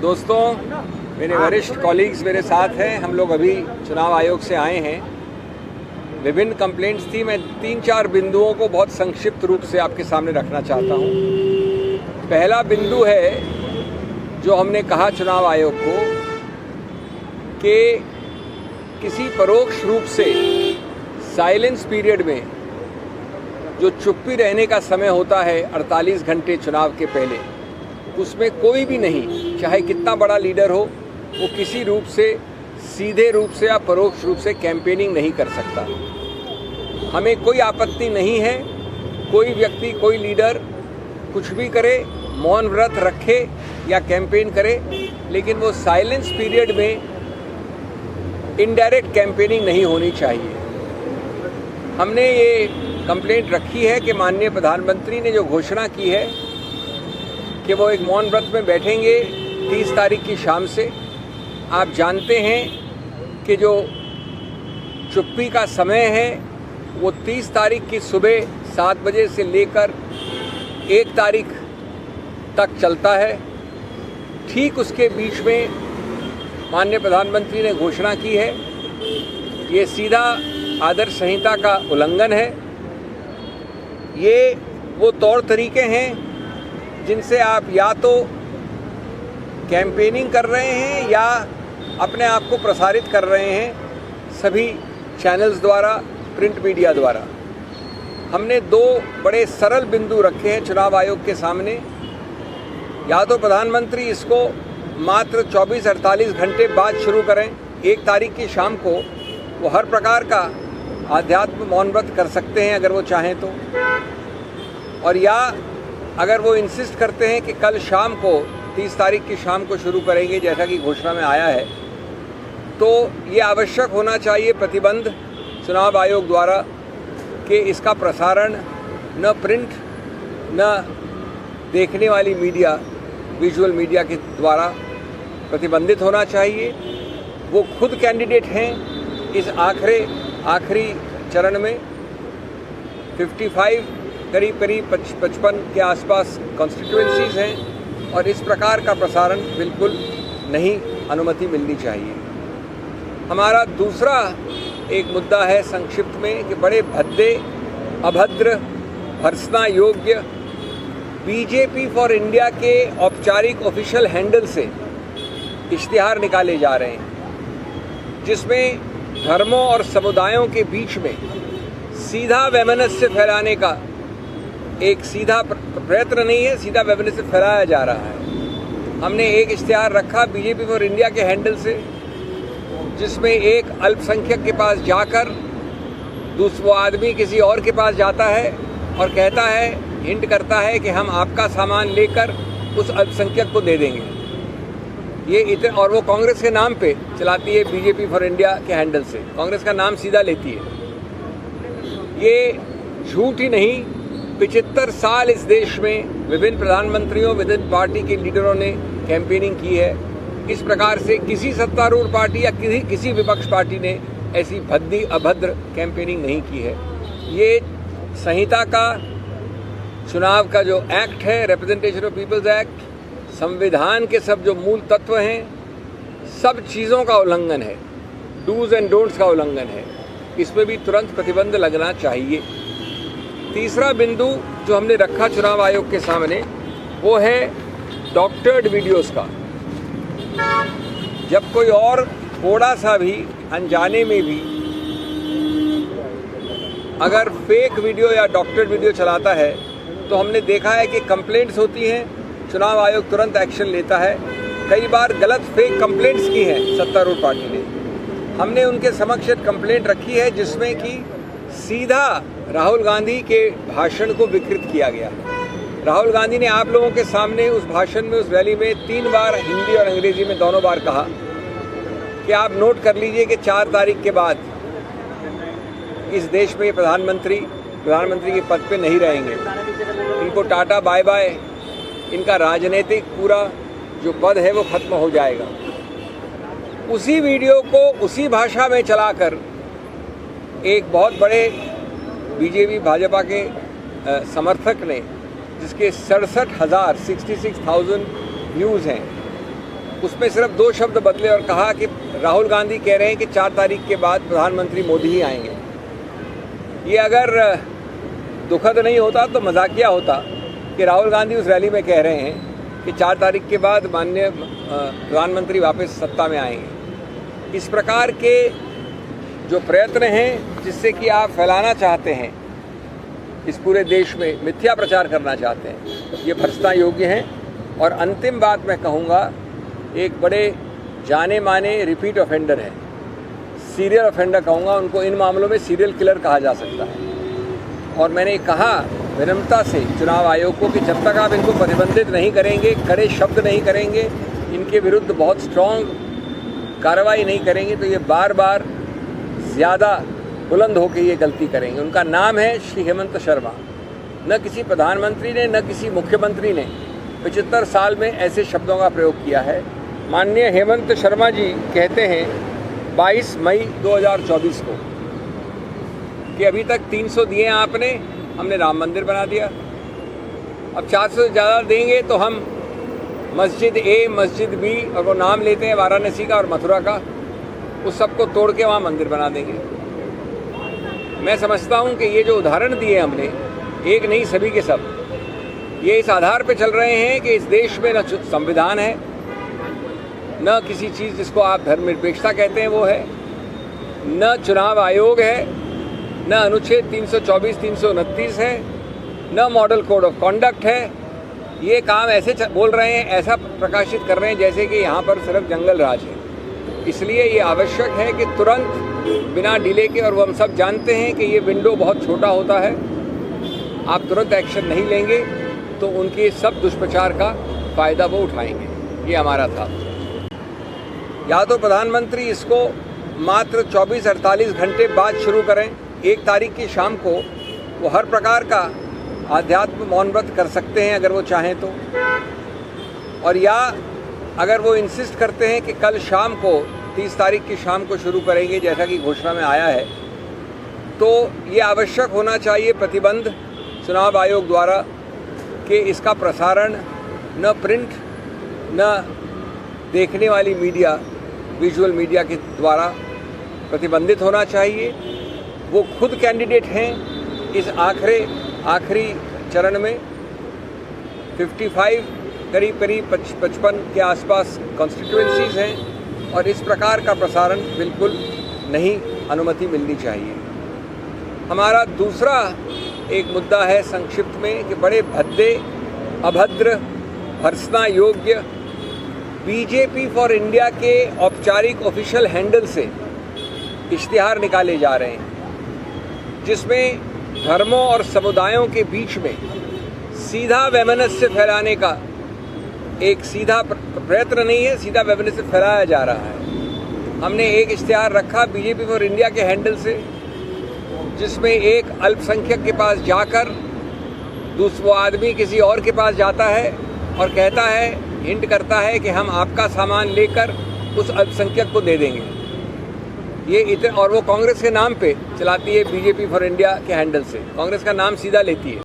दोस्तों, मेरे वरिष्ठ कॉलीग्स मेरे साथ हैं। हम लोग अभी चुनाव आयोग से आए हैं। विभिन्न कंप्लेंट्स थी। मैं 3-4 बिंदुओं को बहुत संक्षिप्त रूप से आपके सामने रखना चाहता हूं। पहला बिंदु है जो हमने कहा चुनाव आयोग को कि किसी परोक्ष रूप से साइलेंस पीरियड में जो चुप्पी रहने का समय होता है 48 घंटे चुनाव के पहले, उसमें कोई भी नहीं, चाहे कितना बड़ा लीडर हो, वो किसी रूप से सीधे रूप से या परोक्ष रूप से कैंपेनिंग नहीं कर सकता। हमें कोई आपत्ति नहीं है कोई व्यक्ति, कोई लीडर कुछ भी करे, मौन व्रत रखे या कैंपेन करे, लेकिन वो साइलेंस पीरियड में इनडायरेक्ट कैंपेनिंग नहीं होनी चाहिए। हमने ये कंप्लेंट रखी है कि माननीय प्रधानमंत्री ने जो घोषणा की है कि वो एक मौन व्रत में बैठेंगे 30 तारीख की शाम से। आप जानते हैं कि जो चुप्पी का समय है वो 30 तारीख की सुबह 7 बजे से लेकर 1 तारीख तक चलता है। ठीक उसके बीच में माननीय प्रधानमंत्री ने घोषणा की है। ये सीधा आदर्श संहिता का उल्लंघन है। ये वो तौर तरीके हैं जिनसे आप या तो कैंपेनिंग कर रहे हैं या अपने आप को प्रसारित कर रहे हैं सभी चैनल्स द्वारा, प्रिंट मीडिया द्वारा। हमने 2 बड़े सरल बिंदु रखे हैं चुनाव आयोग के सामने। या तो प्रधानमंत्री इसको मात्र 24-48 घंटे बाद शुरू करें, 1 तारीख की शाम को वो हर प्रकार का आध्यात्म मौन व्रत कर सकते हैं अगर वो चाहें तो। और या अगर वो इंसिस्ट करते हैं कि कल शाम को 30 तारीख की शाम को शुरू करेंगे जैसा कि घोषणा में आया है, तो ये आवश्यक होना चाहिए प्रतिबंध चुनाव आयोग द्वारा कि इसका प्रसारण न प्रिंट न देखने वाली मीडिया, विजुअल मीडिया के द्वारा प्रतिबंधित होना चाहिए। वो खुद कैंडिडेट हैं इस आखिरी चरण में। 55 करीब 55 के आसपास कॉन्स्टिट्यूएंसीज हैं और इस प्रकार का प्रसारण बिल्कुल नहीं अनुमति मिलनी चाहिए। हमारा दूसरा एक मुद्दा है संक्षिप्त में कि बड़े भद्दे, अभद्र, भर्त्सना योग्य बीजेपी फॉर इंडिया के औपचारिक ऑफिशियल हैंडल से इश्तिहार निकाले जा रहे हैं जिसमें धर्मों और समुदायों के बीच में सीधा वैमनस्य फैलाने का एक सीधा प्रयत्न नहीं है, सीधा वैमनस्य फैलाया जा रहा है। हमने एक इश्तिहार रखा बीजेपी फॉर इंडिया के हैंडल से जिसमें एक अल्पसंख्यक के पास जाकर वो आदमी किसी और के पास जाता है और कहता है, हिंट करता है कि हम आपका सामान लेकर उस अल्पसंख्यक को दे देंगे। और वो कांग्रेस के नाम पे चलाती है, बीजेपी फॉर इंडिया के हैंडल से कांग्रेस का नाम सीधा लेती है। ये झूठ ही नहीं, 75 साल इस देश में विभिन्न प्रधानमंत्रियों, विभिन्न पार्टी के लीडरों ने कैंपेनिंग की है। इस प्रकार से किसी सत्तारूढ़ पार्टी या किसी विपक्ष पार्टी ने ऐसी भद्दी अभद्र कैंपेनिंग नहीं की है। ये संहिता का, चुनाव का जो एक्ट है, रिप्रेजेंटेशन ऑफ पीपल्स एक्ट, संविधान के सब जो मूल तत्व हैं, सब चीज़ों का उल्लंघन है, डूज एंड डोंट्स का उल्लंघन है। इसमें भी तुरंत प्रतिबंध लगना चाहिए। तीसरा बिंदु जो हमने रखा चुनाव आयोग के सामने वो है डॉक्टर्ड वीडियोस का। जब कोई और थोड़ा सा भी अनजाने में भी अगर फेक वीडियो या डॉक्टर्ड वीडियो चलाता है तो हमने देखा है कि कंप्लेंट्स होती हैं, चुनाव आयोग तुरंत एक्शन लेता है। कई बार गलत फेक कंप्लेंट्स की हैं सत्तारूढ़ पार्टी ने। हमने उनके समक्ष एक कंप्लेंट रखी है जिसमें कि सीधा राहुल गांधी के भाषण को विकृत किया गया। राहुल गांधी ने आप लोगों के सामने उस भाषण में, उस रैली में 3 बार हिंदी और अंग्रेजी में दोनों बार कहा कि आप नोट कर लीजिए कि 4 तारीख के बाद इस देश में प्रधानमंत्री के पद पे नहीं रहेंगे। इनको टाटा बाय बाय, इनका राजनीतिक पूरा जो पद है वो खत्म हो जाएगा। उसी वीडियो को उसी भाषा में चलाकर एक बहुत बड़े बीजेपी भाजपा के समर्थक ने, जिसके 66,000 व्यूज़ हैं, उसमें सिर्फ 2 शब्द बदले और कहा कि राहुल गांधी कह रहे हैं कि 4 तारीख के बाद प्रधानमंत्री मोदी ही आएंगे। ये अगर दुखद नहीं होता तो मजाकिया होता कि राहुल गांधी उस रैली में कह रहे हैं कि 4 तारीख के बाद माननीय प्रधानमंत्री वापस सत्ता में आएंगे। इस प्रकार के जो प्रयत्न हैं जिससे कि आप फैलाना चाहते हैं, इस पूरे देश में मिथ्या प्रचार करना चाहते हैं, ये भर्त्सना योग्य हैं। और अंतिम बात मैं कहूँगा, एक बड़े जाने माने रिपीट ऑफेंडर है, सीरियल ऑफेंडर कहूँगा उनको, इन मामलों में सीरियल किलर कहा जा सकता है। और मैंने कहा विनम्रता से चुनाव आयोग को कि जब तक आप इनको प्रतिबंधित नहीं करेंगे, कड़े शब्द नहीं करेंगे, इनके विरुद्ध बहुत स्ट्रॉन्ग कार्रवाई नहीं करेंगे, तो ये बार बार ज़्यादा बुलंद होकर ये गलती करेंगे। उनका नाम है श्री हेमंत शर्मा। न किसी प्रधानमंत्री ने न किसी मुख्यमंत्री ने 75 साल में ऐसे शब्दों का प्रयोग किया है। माननीय हेमंत शर्मा जी कहते हैं 22 मई 2024 को कि अभी तक 300 दिए हैं आपने, हमने राम मंदिर बना दिया, अब 400 से ज़्यादा देंगे तो हम मस्जिद ए, मस्जिद बी, और वो नाम लेते हैं वाराणसी का और मथुरा का, उस सबको तोड़ के वहाँ मंदिर बना देंगे। मैं समझता हूँ कि ये जो उदाहरण दिए हमने, एक नहीं सभी के सब, ये इस आधार पर चल रहे हैं कि इस देश में न संविधान है, न किसी चीज़ जिसको आप धर्मनिरपेक्षता कहते हैं वो है, न चुनाव आयोग है, न अनुच्छेद 324, 329 है, न मॉडल कोड ऑफ कॉन्डक्ट है। ये काम ऐसे बोल रहे हैं, ऐसा प्रकाशित कर रहे हैं जैसे कि यहाँ पर सिर्फ जंगल राज है। इसलिए ये आवश्यक है कि तुरंत बिना डिले के, और वो हम सब जानते हैं कि ये विंडो बहुत छोटा होता है, आप तुरंत एक्शन नहीं लेंगे तो उनके सब दुष्प्रचार का फ़ायदा वो उठाएंगे। ये हमारा था। या तो प्रधानमंत्री इसको मात्र 24-48 घंटे बाद शुरू करें, 1 तारीख की शाम को वो हर प्रकार का आध्यात्म मौन व्रत कर सकते हैं अगर वो चाहें तो। और या अगर वो इंसिस्ट करते हैं कि कल शाम को 30 तारीख की शाम को शुरू करेंगे जैसा कि घोषणा में आया है, तो ये आवश्यक होना चाहिए प्रतिबंध चुनाव आयोग द्वारा कि इसका प्रसारण न प्रिंट न देखने वाली मीडिया, विजुअल मीडिया के द्वारा प्रतिबंधित होना चाहिए। वो खुद कैंडिडेट हैं इस आखिरी चरण में। 55 करीब 55 के आसपास कॉन्स्टिट्यूएंसीज हैं और इस प्रकार का प्रसारण बिल्कुल नहीं अनुमति मिलनी चाहिए। हमारा दूसरा एक मुद्दा है संक्षिप्त में कि बड़े भद्दे, अभद्र, भर्त्सना योग्य बीजेपी फॉर इंडिया के औपचारिक ऑफिशियल हैंडल से इश्तिहार निकाले जा रहे हैं जिसमें धर्मों और समुदायों के बीच में सीधा वैमनस्य फैलाने का एक सीधा प्रयत्न नहीं है, सीधा वैमनस्य फैलाया जा रहा है। हमने एक इश्तिहार रखा बीजेपी फॉर इंडिया के हैंडल से जिसमें एक अल्पसंख्यक के पास जाकर दूसरा आदमी किसी और के पास जाता है और कहता है, हिंट करता है कि हम आपका सामान लेकर उस अल्पसंख्यक को दे देंगे। ये और वो कांग्रेस के नाम पे चलाती है, बीजेपी फॉर इंडिया के हैंडल से कांग्रेस का नाम सीधा लेती है।